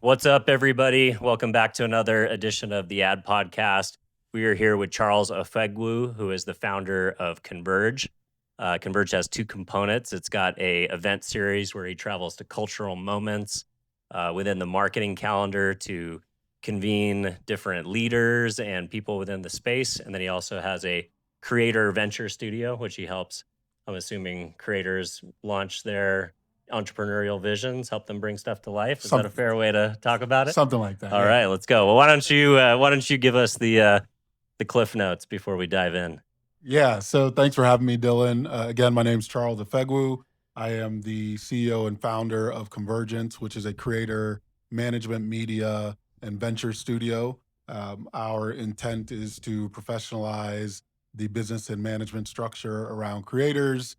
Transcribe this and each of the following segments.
What's up, everybody? Welcome back to another edition of the Ad Podcast. We are here with Charles Ifegwu, who is the founder of Converge. Converge has two components. It's got a event series where he travels to cultural moments within the marketing calendar to convene different leaders and people within the space. And then he also has a creator venture studio, which he helps, I'm assuming, creators launch their entrepreneurial visions, help them bring stuff to life. Is that a Some, fair way to talk about it? something like that. All Yeah. right, let's go. Well, why don't you give us the cliff notes before we dive in? Yeah. So thanks for having me, Dylan. Again, my name's Charles Ifegwu. I am the CEO and founder of Convergence, which is a creator management, media, and venture studio. Our intent is to professionalize the business and management structure around creators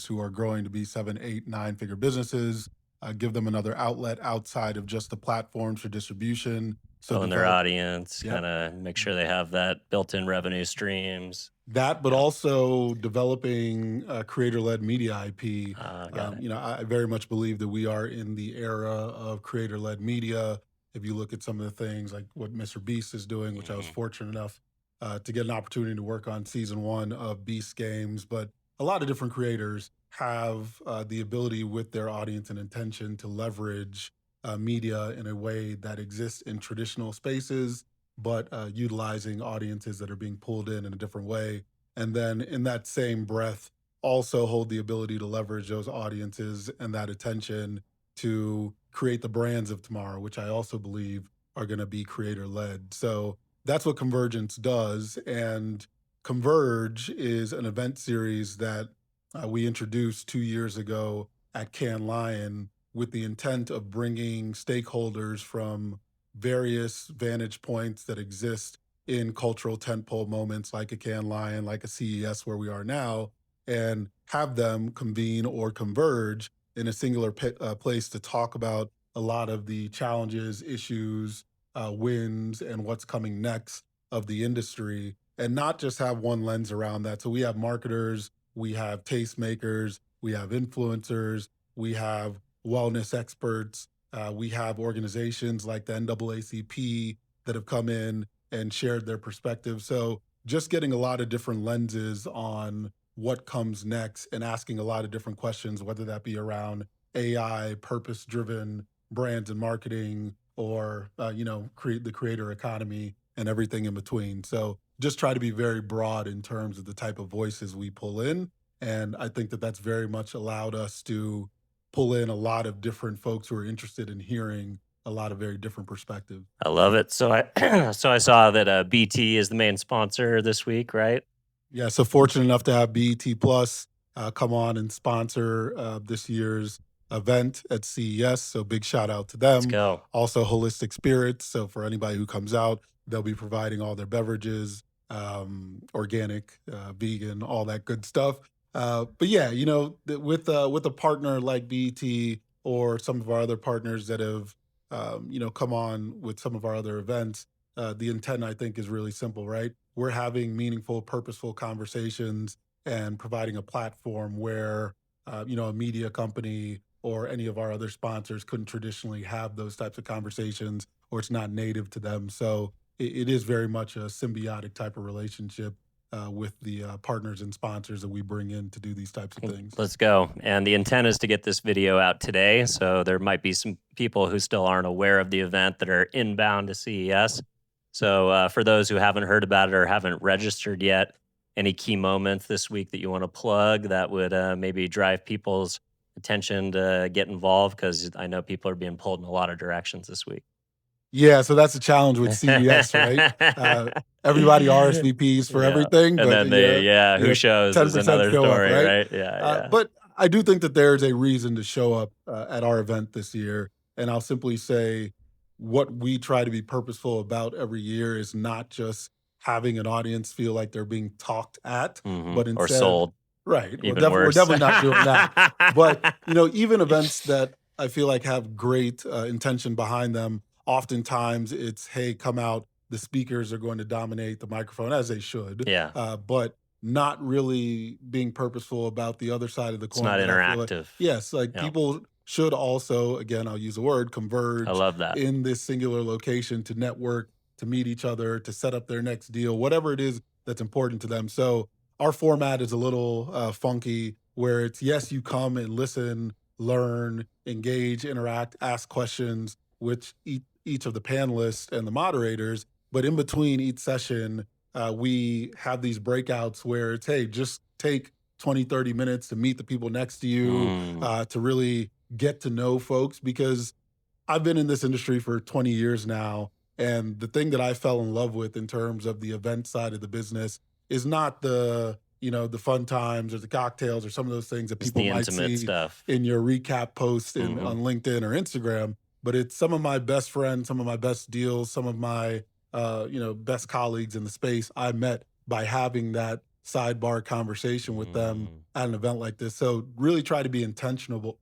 who are growing to be 7, 8, 9-figure businesses, give them another outlet outside of just the platforms for distribution. So Building their develop, audience, yep, kind of make sure they have that built-in revenue streams. that, but Yeah, also developing creator-led media IP. got it. I very much believe that we are in the era of creator-led media. If you look at some of the things like what Mr. Beast is doing, which I was Mhm. fortunate enough to get an opportunity to work on season 1 of Beast Games, but a lot of different creators have the ability with their audience and intention to leverage media in a way that exists in traditional spaces, but utilizing audiences that are being pulled in a different way. And then in that same breath, also hold the ability to leverage those audiences and that attention to create the brands of tomorrow, which I also believe are going to be creator led. So that's what Convergence does. And Converge is an event series that we introduced 2 years ago at Cannes Lion with the intent of bringing stakeholders from various vantage points that exist in cultural tentpole moments like a Cannes Lion, like a CES where we are now, and have them convene or converge in a singular place to talk about a lot of the challenges, issues, wins, and what's coming next of the industry, and not just have one lens around that. So we have marketers, we have tastemakers, we have influencers, we have wellness experts, we have organizations like the NAACP that have come in and shared their perspective. So just getting a lot of different lenses on what comes next and asking a lot of different questions, whether that be around AI, purpose-driven brands and marketing, or create the creator economy and everything in between. So just try to be very broad in terms of the type of voices we pull in. And I think that that's very much allowed us to pull in a lot of different folks who are interested in hearing a lot of very different perspectives. I love it. So I so I saw that BT is the main sponsor this week, right? Yeah, so fortunate enough to have BET Plus come on and sponsor this year's event at CES. So big shout out to Let's them. go. Also, Holistic Spirits. So for anybody who comes out, they'll be providing all their beverages, organic, vegan, all that good stuff. But yeah, with a partner like BET or some of our other partners that have come on with some of our other events, the intent I think is really simple, right? We're having meaningful, purposeful conversations and providing a platform where a media company or any of our other sponsors couldn't traditionally have those types of conversations, or it's not native to them. So it is very much a symbiotic type of relationship with the partners and sponsors that we bring in to do these types of things. Let's go. And the intent is to get this video out today. So there might be some people who still aren't aware of the event that are inbound to CES. So for those who haven't heard about it or haven't registered yet, any key moments this week that you want to plug that would maybe drive people's attention to get involved? Because I know people are being pulled in a lot of directions this week. Yeah, so that's the challenge with CES, right? Everybody RSVPs for Yeah. everything, And but then who shows is 10% another show up, story, right? right? Yeah. But I do think that there's a reason to show up at our event this year, and I'll simply say what we try to be purposeful about every year is not just having an audience feel like they're being talked at, but Or instead, sold, right? Well, even we're worse. definitely not doing that. But even events that I feel like have great intention behind them, oftentimes it's, hey, come out. The speakers are going to dominate the microphone as they should, Yeah. but not really being purposeful about the other side of the It's coin not that I feel like, interactive. yes, like Yeah. people should also, again, I'll use the word I converge love that. in this singular location to network, to meet each other, to set up their next deal, whatever it is that's important to them. So our format is a little funky where it's, yes, you come and listen, learn, engage, interact, ask questions with each of the panelists and the moderators. But in between each session, we have these breakouts where it's, hey, just take 20, 30 minutes to meet the people next to you, Mm, to really get to know folks. Because I've been in this industry for 20 years now. And the thing that I fell in love with in terms of the event side of the business is not the fun times or the cocktails or some of those things that it's people the might intimate see stuff. in your recap posts Hmm. on LinkedIn or Instagram. But it's some of my best friends, some of my best deals, some of my best colleagues in the space I met by having that sidebar conversation with them Mm. at an event like this. So really try to be intentional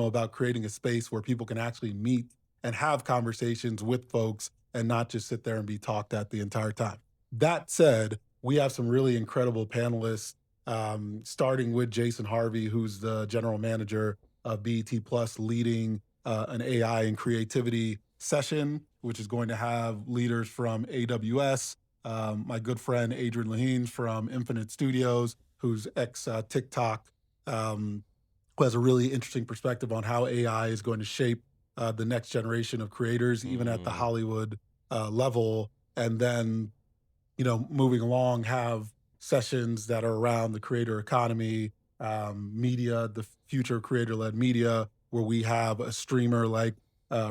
about creating a space where people can actually meet and have conversations with folks and not just sit there and be talked at the entire time. That said, we have some really incredible panelists, starting with Jason Harvey, who's the general manager of BET Plus, leading an AI and creativity session, which is going to have leaders from AWS, my good friend Adrian Lahines from Infinite Studios, who's ex TikTok, um, who has a really interesting perspective on how AI is going to shape the next generation of creators, even at the Mm. Hollywood level. And then, moving along, have sessions that are around the creator economy, media, the future creator led media, where we have a streamer like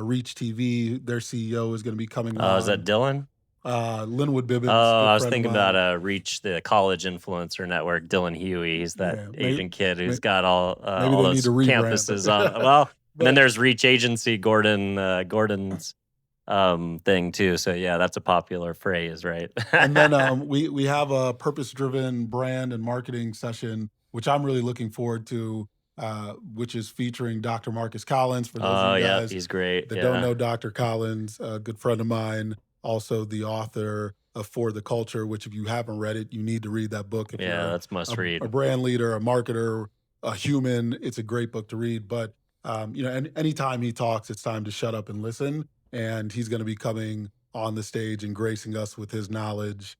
Reach TV. Their CEO is going to be coming Is that on. Dylan? Linwood Bibbins, Oh, good I was friend of thinking about mine. Reach, the college influencer network. Dylan Huey, he's that Yeah, Asian kid may, who's got maybe all they need those to rebrand. campuses on. Well, and then But there's Reach Agency, Gordon's thing too. So yeah, that's a popular phrase, right? And then we have a purpose driven brand and marketing session, which I'm really looking forward to, which is featuring Dr. Marcus Collins. For those of Oh, you yep, guys he's great. that don't Yeah, know Dr. Collins, a good friend of mine, also the author of For the Culture, which if you haven't read it, you need to read that book. If yeah, you're that's must a read. brand leader, a marketer, a human, it's a great book to read. But anytime he talks, it's time to shut up and listen. And he's going to be coming on the stage and gracing us with his knowledge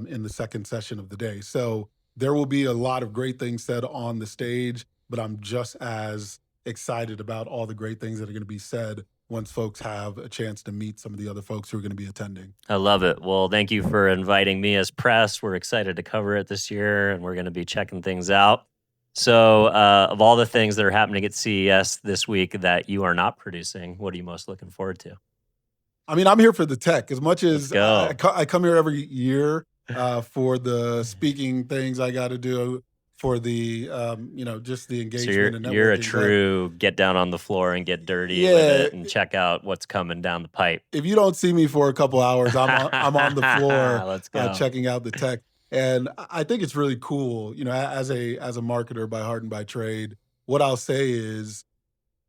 in the second session of the day. So there will be a lot of great things said on the stage, but I'm just as excited about all the great things that are going to be said once folks have a chance to meet some of the other folks who are going to be attending. I love it. Well, thank you for inviting me as press. We're excited to cover it this year, and we're going to be checking things out. So, of all the things that are happening at CES this week that you are not producing, what are you most looking forward to? I mean, I'm here for the tech as much Let's as go. I come here every year for the speaking things I got to do, for the just the So engagement and you're a networking. But true get down on the floor and get dirty with yeah, it and check out what's coming down the pipe. if you don't see me for a couple hours, I'm on the floor Let's go. checking out the tech, and I think it's really cool. As a marketer by heart and by trade, what I'll say is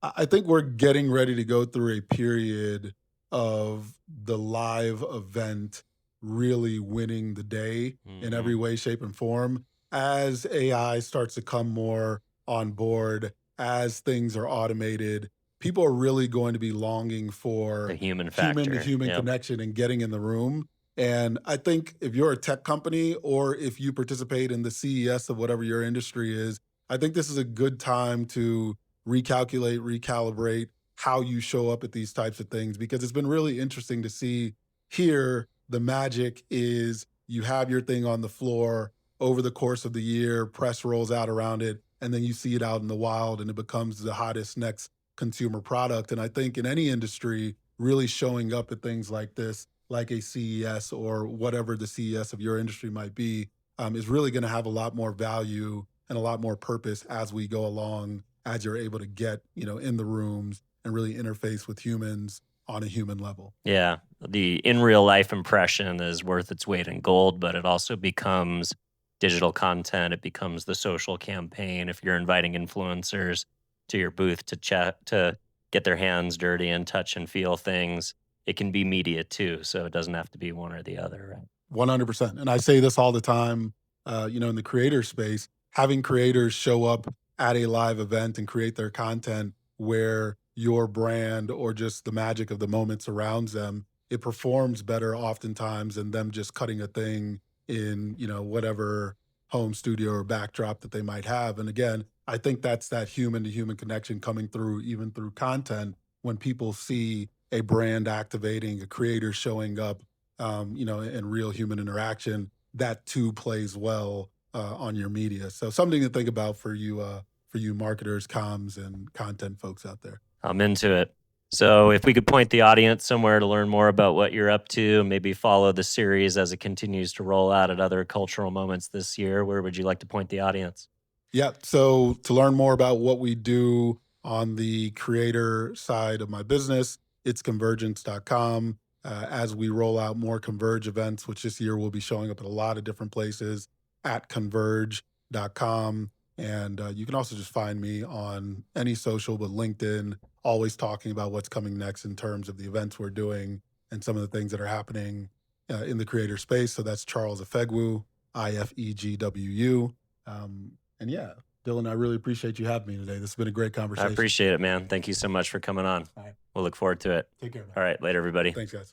I think we're getting ready to go through a period of the live event really winning the day in every Hmm. way, shape, and form. As AI starts to come more on board, as things are automated, people are really going to be longing The for human human to factor. human Yep. connection and getting in the room. And I think if you're a tech company or if you participate in the CES of whatever your industry is, I think this is a good time to recalculate, recalibrate how you show up at these types of things, because it's been really interesting to see here. The magic is you have your thing on the floor over the course of the year, press rolls out around it, and then you see it out in the wild and it becomes the hottest next consumer product. And I think in any industry, really showing up at things like this, like a CES or whatever the CES of your industry might be, is really going to have a lot more value and a lot more purpose as we go along, as you're able to get in the rooms and really interface with humans on a human level. Yeah. The in real life impression is worth its weight in gold, but it also becomes digital content. It becomes the social campaign. If you're inviting influencers to your booth to chat, to get their hands dirty and touch and feel things, it can be media too. So it doesn't have to be one or the other, right? 100%. And I say this all the time, in the creator space, having creators show up at a live event and create their content where your brand or just the magic of the moment surrounds them, it performs better oftentimes than them just cutting a thing in, whatever home studio or backdrop that they might have. And again, I think that's that human to human connection coming through, even through content, when people see a brand activating, a creator showing up, in real human interaction, that too plays well on your media. So something to think about for you marketers, comms, and content folks out there. I'm into it. So, if we could point the audience somewhere to learn more about what you're up to, maybe follow the series as it continues to roll out at other cultural moments this year, where would you like to point the audience? Yeah. So to learn more about what we do on the creator side of my business, it's convergence.com. As we roll out more Converge events, which this year will be showing up at a lot of different places at converge.com. And you can also just find me on any social, but LinkedIn, always talking about what's coming next in terms of the events we're doing and some of the things that are happening in the creator space. So that's Charles Ifegwu, IFEGWU. And yeah, Dylan, I really appreciate you having me today. This has been a great I conversation. appreciate it, man. Thank you so much for coming on. All right. We'll look forward to it. Take care, man. All right. Later, everybody. Thanks, guys.